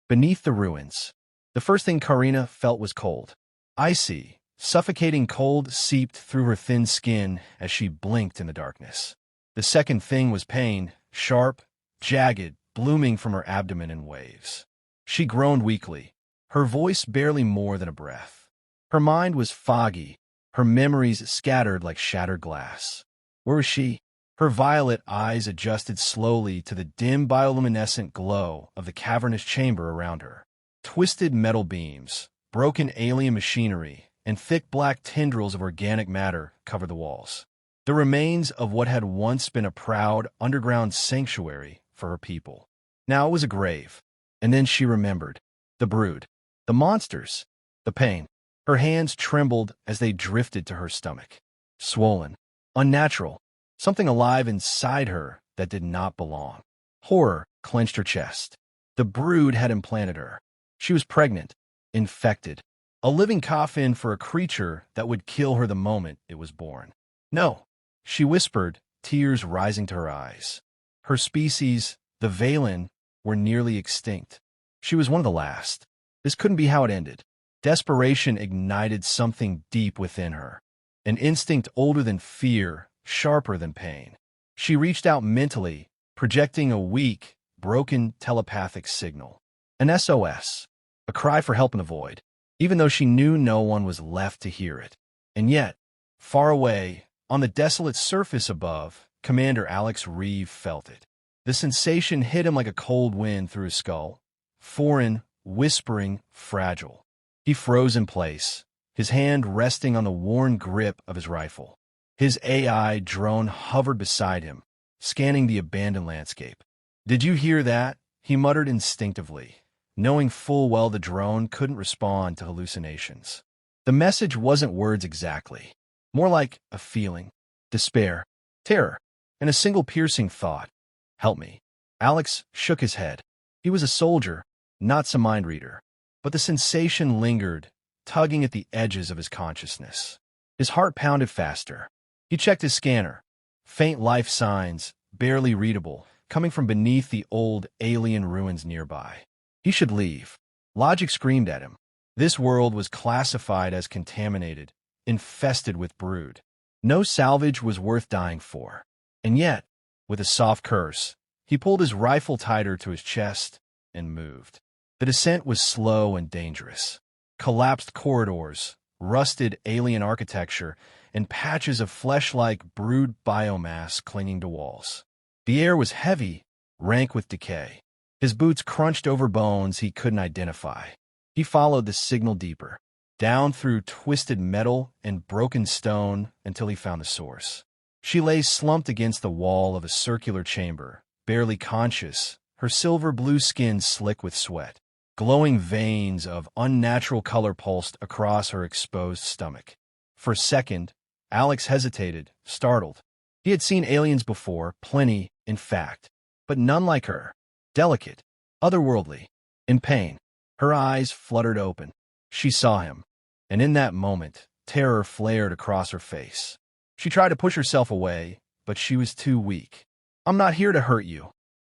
Beneath the ruins, the first thing Karina felt was cold. Icy, suffocating cold seeped through her thin skin as she blinked in the darkness. The second thing was pain, sharp, jagged, blooming from her abdomen in waves. She groaned weakly, her voice barely more than a breath. Her mind was foggy, her memories scattered like shattered glass. Where was she? Her violet eyes adjusted slowly to the dim bioluminescent glow of the cavernous chamber around her. Twisted metal beams, broken alien machinery, and thick black tendrils of organic matter covered the walls. The remains of what had once been a proud underground sanctuary for her people. Now it was a grave. And then she remembered. The brood. The monsters. The pain. Her hands trembled as they drifted to her stomach. Swollen. Unnatural. Something alive inside her that did not belong. Horror clenched her chest. The brood had implanted her. She was pregnant. Infected. A living coffin for a creature that would kill her the moment it was born. No, she whispered, tears rising to her eyes. Her species, the Valen, were nearly extinct. She was one of the last. This couldn't be how it ended. Desperation ignited something deep within her. An instinct older than fear, sharper than pain. She reached out mentally, projecting a weak, broken telepathic signal. An SOS. A cry for help in the void, even though she knew no one was left to hear it. And yet, far away, on the desolate surface above, Commander Alex Reeve felt it. The sensation hit him like a cold wind through his skull. Foreign, whispering, fragile. He froze in place, his hand resting on the worn grip of his rifle. His AI drone hovered beside him, scanning the abandoned landscape. "Did you hear that?" he muttered instinctively, knowing full well the drone couldn't respond to hallucinations. The message wasn't words exactly, more like a feeling, despair, terror, and a single piercing thought. "Help me." Alex shook his head. He was a soldier, not some mind reader, but the sensation lingered, tugging at the edges of his consciousness. His heart pounded faster. He checked his scanner. Faint life signs, barely readable, coming from beneath the old alien ruins nearby. He should leave. Logic screamed at him. This world was classified as contaminated, infested with brood. No salvage was worth dying for. And yet, with a soft curse, he pulled his rifle tighter to his chest and moved. The descent was slow and dangerous. Collapsed corridors, rusted alien architecture, and patches of flesh-like brood biomass clinging to walls. The air was heavy, rank with decay. His boots crunched over bones he couldn't identify. He followed the signal deeper, down through twisted metal and broken stone until he found the source. She lay slumped against the wall of a circular chamber, barely conscious, her silver-blue skin slick with sweat. Glowing veins of unnatural color pulsed across her exposed stomach. For a second, Alex hesitated, startled. He had seen aliens before, plenty, in fact, but none like her. Delicate, otherworldly, in pain. Her eyes fluttered open. She saw him, and in that moment, terror flared across her face. She tried to push herself away, but she was too weak. "I'm not here to hurt you,"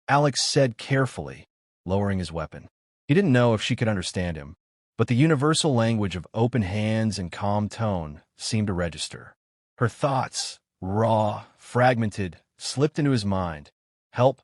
Alex said carefully, lowering his weapon. He didn't know if she could understand him, but the universal language of open hands and calm tone seemed to register. Her thoughts, raw, fragmented, slipped into his mind. "Help?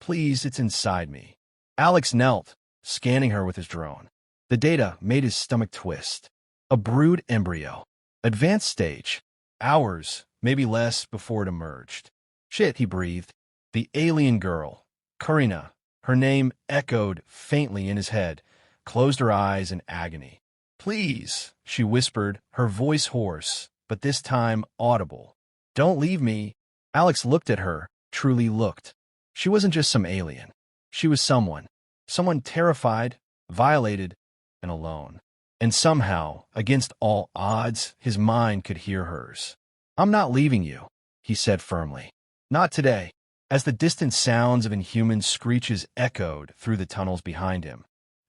Please, it's inside me." Alex knelt, scanning her with his drone. The data made his stomach twist. A brood embryo. Advanced stage. Hours, maybe less, before it emerged. "Shit," he breathed. The alien girl, Karina, her name echoed faintly in his head, closed her eyes in agony. "Please," she whispered, her voice hoarse, but this time audible. "Don't leave me." Alex looked at her, truly looked. She wasn't just some alien. She was someone. Someone terrified, violated, and alone. And somehow, against all odds, his mind could hear hers. "I'm not leaving you," he said firmly. "Not today." As the distant sounds of inhuman screeches echoed through the tunnels behind him,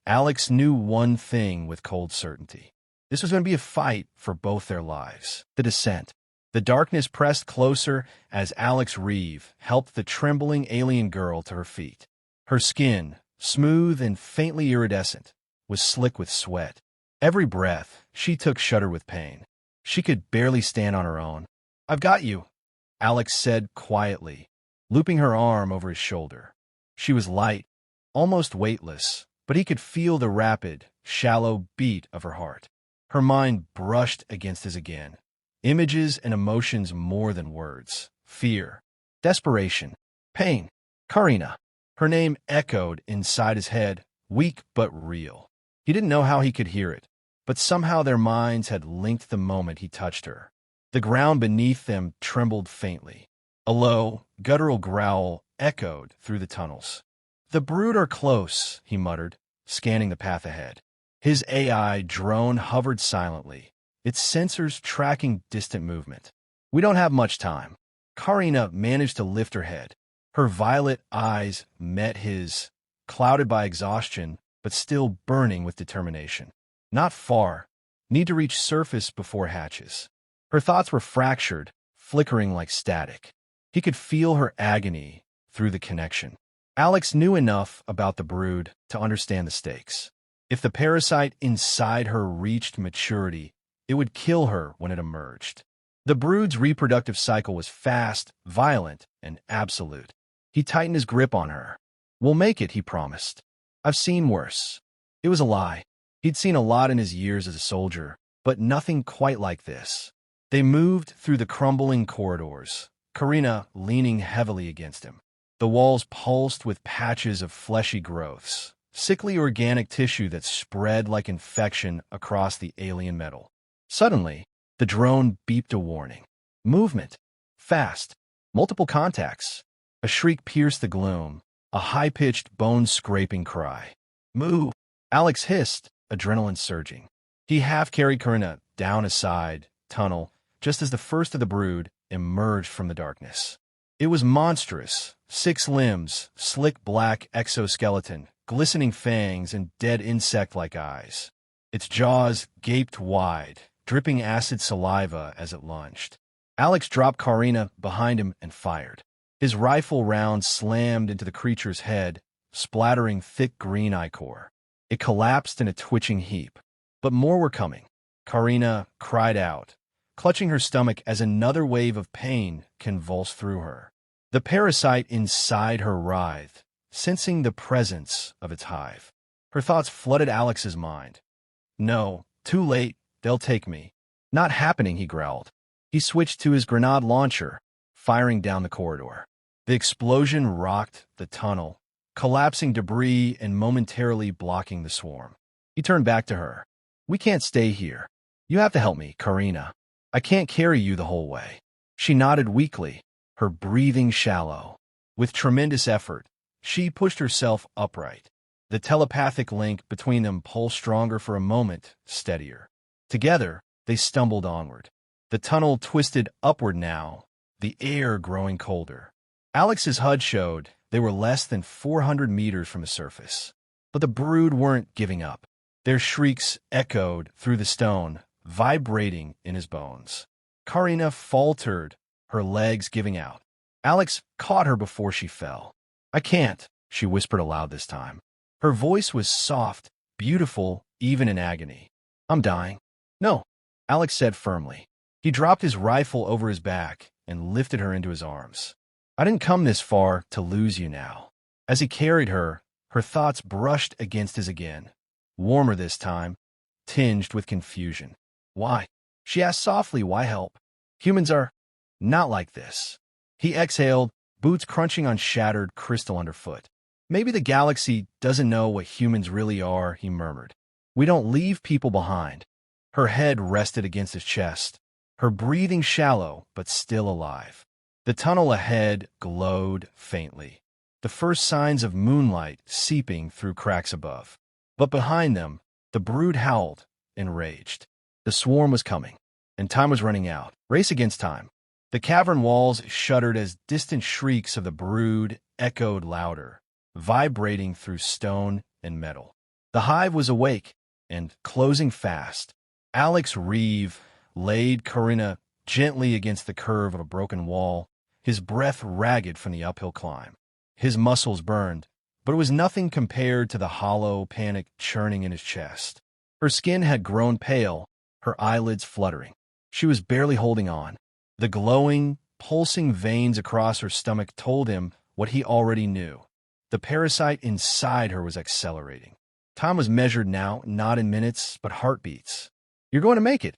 Alex knew one thing with cold certainty. This was going to be a fight for both their lives. The descent. The darkness pressed closer as Alex Reeve helped the trembling alien girl to her feet. Her skin, smooth and faintly iridescent, was slick with sweat. Every breath she took shuddered with pain. She could barely stand on her own. "I've got you," Alex said quietly, looping her arm over his shoulder. She was light, almost weightless, but he could feel the rapid, shallow beat of her heart. Her mind brushed against his again. Images and emotions more than words. Fear, desperation, pain. Karina. Her name echoed inside his head, weak but real. He didn't know how he could hear it, but somehow their minds had linked the moment he touched her. The ground beneath them trembled faintly. A low, guttural growl echoed through the tunnels. "The brood are close," he muttered, scanning the path ahead. His AI drone hovered silently, its sensors tracking distant movement. "We don't have much time." Karina managed to lift her head. Her violet eyes met his, clouded by exhaustion, but still burning with determination. "Not far. Need to reach surface before hatches." Her thoughts were fractured, flickering like static. He could feel her agony through the connection. Alex knew enough about the brood to understand the stakes. If the parasite inside her reached maturity, it would kill her when it emerged. The brood's reproductive cycle was fast, violent, and absolute. He tightened his grip on her. "We'll make it," he promised. "I've seen worse." It was a lie. He'd seen a lot in his years as a soldier, but nothing quite like this. They moved through the crumbling corridors, Karina leaning heavily against him. The walls pulsed with patches of fleshy growths, sickly organic tissue that spread like infection across the alien metal. Suddenly, the drone beeped a warning. Movement. Fast. Multiple contacts. A shriek pierced the gloom, a high-pitched, bone-scraping cry. "Move!" Alex hissed, adrenaline surging. He half-carried Karina down a side tunnel just as the first of the brood emerged from the darkness. It was monstrous, 6 limbs, slick black exoskeleton, glistening fangs, and dead insect-like eyes. Its jaws gaped wide, dripping acid saliva as it lunged. Alex dropped Karina behind him and fired. His rifle round slammed into the creature's head, splattering thick green ichor. It collapsed in a twitching heap. But more were coming. Karina cried out, clutching her stomach as another wave of pain convulsed through her. The parasite inside her writhed, sensing the presence of its hive. Her thoughts flooded Alex's mind. "No, too late, they'll take me." "Not happening," he growled. He switched to his grenade launcher, firing down the corridor. The explosion rocked the tunnel, collapsing debris and momentarily blocking the swarm. He turned back to her. "We can't stay here. You have to help me, Karina. I can't carry you the whole way." She nodded weakly, her breathing shallow. With tremendous effort, she pushed herself upright. The telepathic link between them pulsed stronger for a moment, steadier. Together, they stumbled onward. The tunnel twisted upward now, the air growing colder. Alex's HUD showed they were less than 400 meters from the surface. But the brood weren't giving up. Their shrieks echoed through the stone, vibrating in his bones. Karina faltered, her legs giving out. Alex caught her before she fell. "I can't," she whispered aloud this time. Her voice was soft, beautiful, even in agony. "I'm dying." "No," Alex said firmly. He dropped his rifle over his back and lifted her into his arms. "I didn't come this far to lose you now." As he carried her, her thoughts brushed against his again, warmer this time, tinged with confusion. "Why?" She asked softly, "Why help? Humans are not like this." He exhaled, boots crunching on shattered crystal underfoot. "Maybe the galaxy doesn't know what humans really are," he murmured. "We don't leave people behind." Her head rested against his chest, her breathing shallow but still alive. The tunnel ahead glowed faintly, the first signs of moonlight seeping through cracks above. But behind them, the brood howled, enraged. The swarm was coming, and time was running out. Race against time. The cavern walls shuddered as distant shrieks of the brood echoed louder, vibrating through stone and metal. The hive was awake and closing fast. Alex Reeve laid Karina gently against the curve of a broken wall, his breath ragged from the uphill climb. His muscles burned, but it was nothing compared to the hollow panic churning in his chest. Her skin had grown pale, her eyelids fluttering. She was barely holding on. The glowing, pulsing veins across her stomach told him what he already knew. The parasite inside her was accelerating. Time was measured now, not in minutes, but heartbeats. "You're going to make it,"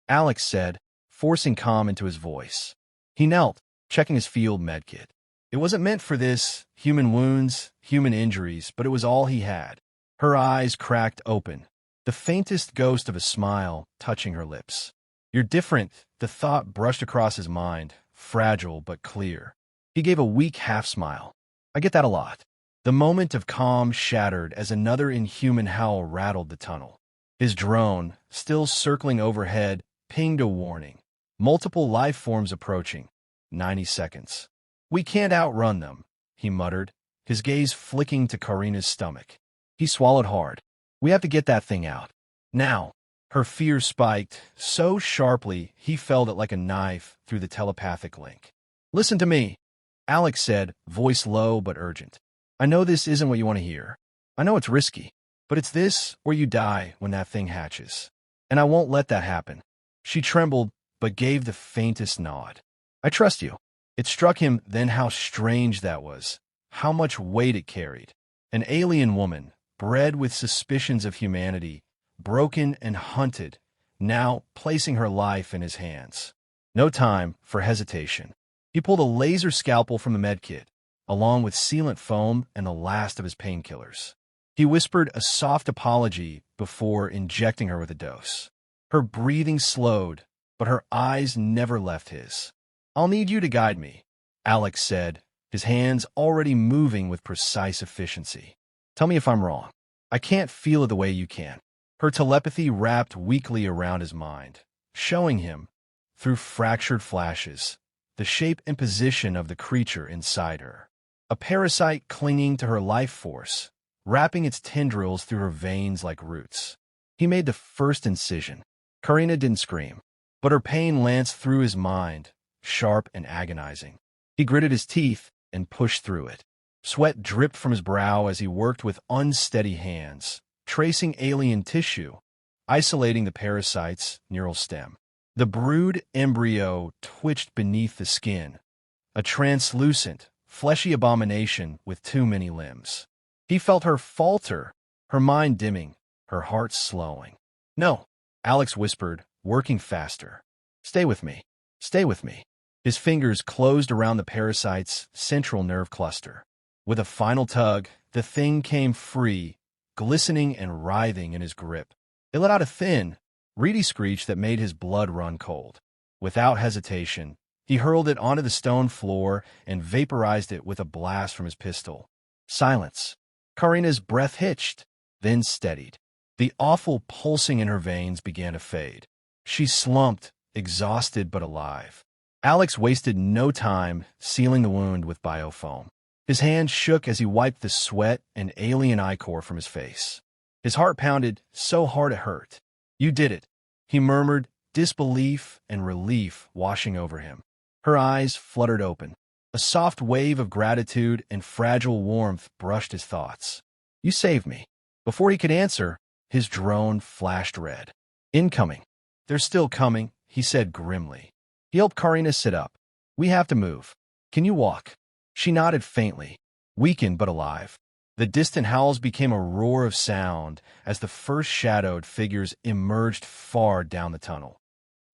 Alex said, forcing calm into his voice. He knelt, checking his field medkit. It wasn't meant for this, human wounds, human injuries, but it was all he had. Her eyes cracked open, the faintest ghost of a smile touching her lips. "You're different," the thought brushed across his mind, fragile but clear. He gave a weak half-smile. "I get that a lot." The moment of calm shattered as another inhuman howl rattled the tunnel. His drone, still circling overhead, pinged a warning. "Multiple life forms approaching. 90 seconds. "We can't outrun them," he muttered, his gaze flicking to Karina's stomach. He swallowed hard. "We have to get that thing out. Now." Her fear spiked so sharply he felt it like a knife through the telepathic link. "Listen to me," Alex said, voice low but urgent. "I know this isn't what you want to hear. I know it's risky, but it's this or you die when that thing hatches. And I won't let that happen." She trembled, but gave the faintest nod. "I trust you." It struck him then how strange that was, how much weight it carried. An alien woman, bred with suspicions of humanity, broken and hunted, now placing her life in his hands. No time for hesitation. He pulled a laser scalpel from the medkit, along with sealant foam and the last of his painkillers. He whispered a soft apology before injecting her with a dose. Her breathing slowed, but her eyes never left his. "I'll need you to guide me," Alex said, his hands already moving with precise efficiency. "Tell me if I'm wrong. I can't feel it the way you can." Her telepathy wrapped weakly around his mind, showing him, through fractured flashes, the shape and position of the creature inside her. A parasite clinging to her life force, wrapping its tendrils through her veins like roots. He made the first incision. Karina didn't scream, but her pain lanced through his mind, sharp and agonizing. He gritted his teeth and pushed through it. Sweat dripped from his brow as he worked with unsteady hands, tracing alien tissue, isolating the parasite's neural stem. The brood embryo twitched beneath the skin, a translucent, fleshy abomination with too many limbs. He felt her falter, her mind dimming, her heart slowing. "No," Alex whispered, working faster. "Stay with me. Stay with me." His fingers closed around the parasite's central nerve cluster. With a final tug, the thing came free, glistening and writhing in his grip. It let out a thin, reedy screech that made his blood run cold. Without hesitation, he hurled it onto the stone floor and vaporized it with a blast from his pistol. Silence. Karina's breath hitched, then steadied. The awful pulsing in her veins began to fade. She slumped, exhausted but alive. Alex wasted no time sealing the wound with biofoam. His hand shook as he wiped the sweat and alien ichor from his face. His heart pounded so hard it hurt. "You did it," he murmured, disbelief and relief washing over him. Her eyes fluttered open. A soft wave of gratitude and fragile warmth brushed his thoughts. "You saved me." Before he could answer, his drone flashed red. "Incoming." "They're still coming," he said grimly. He helped Karina sit up. "We have to move. Can you walk?" She nodded faintly, weakened but alive. The distant howls became a roar of sound as the first shadowed figures emerged far down the tunnel.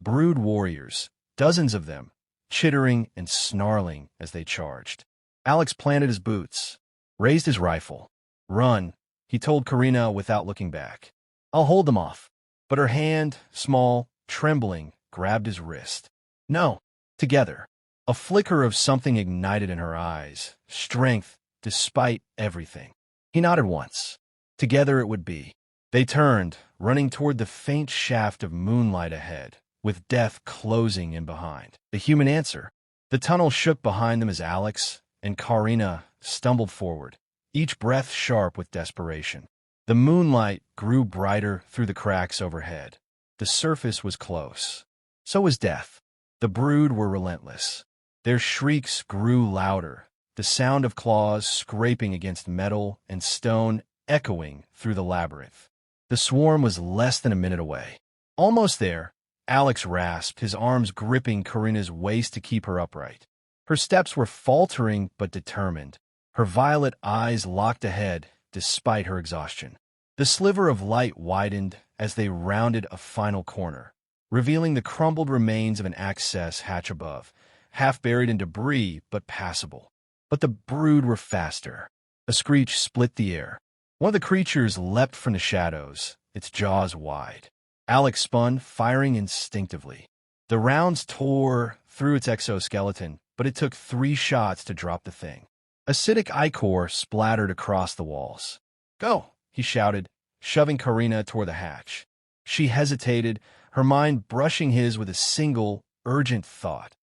Brood warriors, dozens of them, chittering and snarling as they charged. Alex planted his boots, raised his rifle. "Run," he told Karina without looking back. "I'll hold them off." But her hand, small, trembling, grabbed his wrist. "No." Together. A flicker of something ignited in her eyes, strength despite everything. He nodded once. Together it would be. They turned, running toward the faint shaft of moonlight ahead, with death closing in behind. The human answer. The tunnel shook behind them as Alex and Karina stumbled forward, each breath sharp with desperation. The moonlight grew brighter through the cracks overhead. The surface was close. So was death. The brood were relentless. Their shrieks grew louder, the sound of claws scraping against metal and stone echoing through the labyrinth. The swarm was less than a minute away. Almost there, Alex rasped, his arms gripping Karina's waist to keep her upright. Her steps were faltering but determined, her violet eyes locked ahead despite her exhaustion. The sliver of light widened as they rounded a final corner, revealing the crumbled remains of an access hatch above, half buried in debris but passable. But the brood were faster. A screech split the air. One of the creatures leapt from the shadows, its jaws wide. Alex spun, firing instinctively. The rounds tore through its exoskeleton, but it took 3 shots to drop the thing. Acidic ichor splattered across the walls. "Go!" he shouted, shoving Karina toward the hatch. She hesitated, her mind brushing his with a single, urgent thought.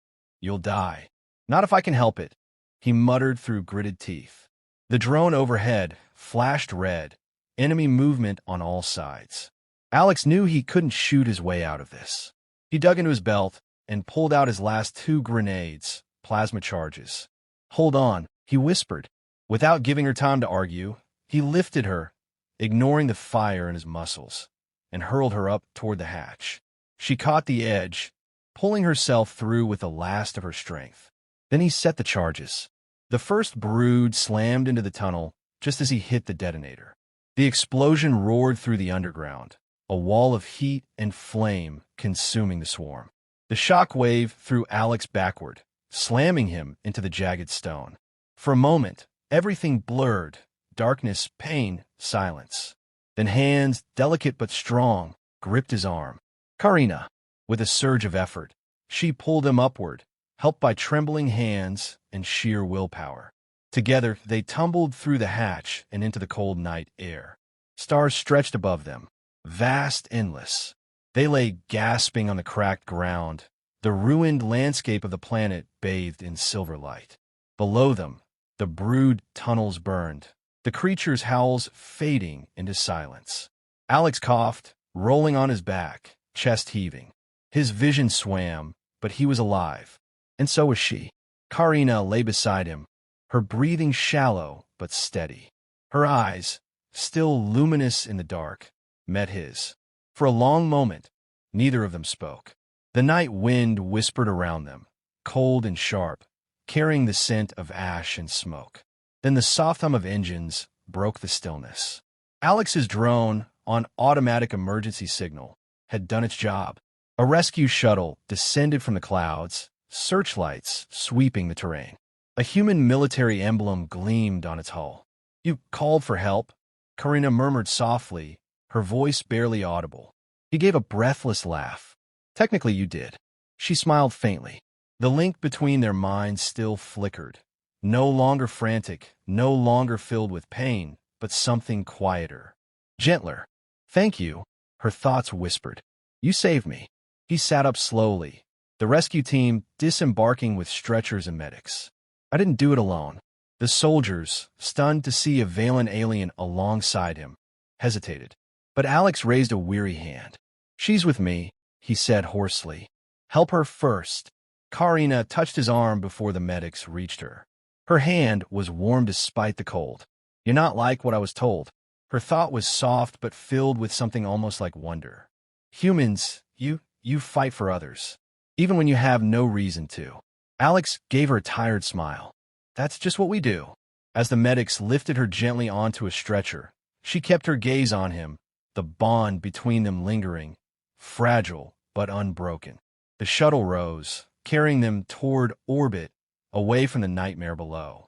"You'll die. Not if I can help it," he muttered through gritted teeth. The drone overhead flashed red, enemy movement on all sides. Alex knew he couldn't shoot his way out of this. He dug into his belt and pulled out his last 2 grenades, plasma charges. "Hold on," he whispered. Without giving her time to argue, he lifted her, ignoring the fire in his muscles, and hurled her up toward the hatch. She caught the edge, pulling herself through with the last of her strength. Then he set the charges. The first brood slammed into the tunnel just as he hit the detonator. The explosion roared through the underground, a wall of heat and flame consuming the swarm. The shock wave threw Alex backward, slamming him into the jagged stone. For a moment, everything blurred, darkness, pain, silence. Then hands, delicate but strong, gripped his arm. "Karina!" With a surge of effort, she pulled him upward, helped by trembling hands and sheer willpower. Together, they tumbled through the hatch and into the cold night air. Stars stretched above them, vast, endless. They lay gasping on the cracked ground, the ruined landscape of the planet bathed in silver light. Below them, the brood tunnels burned, the creature's howls fading into silence. Alex coughed, rolling on his back, chest heaving. His vision swam, but he was alive. And so was she. Karina lay beside him, her breathing shallow but steady. Her eyes, still luminous in the dark, met his. For a long moment, neither of them spoke. The night wind whispered around them, cold and sharp, carrying the scent of ash and smoke. Then the soft hum of engines broke the stillness. Alex's drone, on automatic emergency signal, had done its job. A rescue shuttle descended from the clouds, searchlights sweeping the terrain. A human military emblem gleamed on its hull. "You called for help," Karina murmured softly, her voice barely audible. He gave a breathless laugh. "Technically you did." She smiled faintly. The link between their minds still flickered. No longer frantic, no longer filled with pain, but something quieter, gentler. "Thank you," her thoughts whispered. "You saved me." He sat up slowly, the rescue team disembarking with stretchers and medics. "I didn't do it alone." The soldiers, stunned to see a Valen alien alongside him, hesitated. But Alex raised a weary hand. "She's with me," he said hoarsely. "Help her first." Karina touched his arm before the medics reached her. Her hand was warm despite the cold. "You're not like what I was told." Her thought was soft but filled with something almost like wonder. "Humans, you fight for others, even when you have no reason to." Alex gave her a tired smile. "That's just what we do." As the medics lifted her gently onto a stretcher, she kept her gaze on him, the bond between them lingering, fragile but unbroken. The shuttle rose, carrying them toward orbit, away from the nightmare below.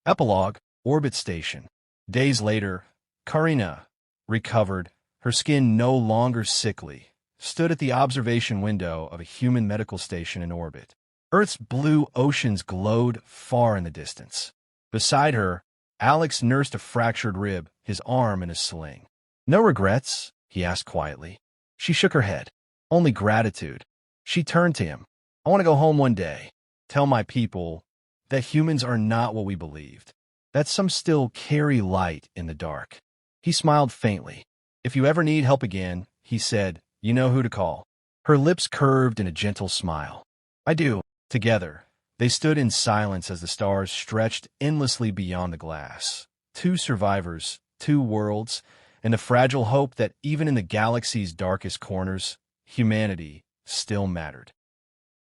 Epilogue, Orbit Station. Days later, Karina, recovered, her skin no longer sickly, stood at the observation window of a human medical station in orbit. Earth's blue oceans glowed far in the distance. Beside her, Alex nursed a fractured rib, his arm in a sling. "No regrets?" he asked quietly. She shook her head. "Only gratitude." She turned to him. "I want to go home one day. Tell my people that humans are not what we believed. That some still carry light in the dark." He smiled faintly. "If you ever need help again," he said, "you know who to call." Her lips curved in a gentle smile. "I do." Together, They stood in silence as the stars stretched endlessly beyond the glass. Two survivors, two worlds, and the fragile hope that even in the galaxy's darkest corners, humanity still mattered.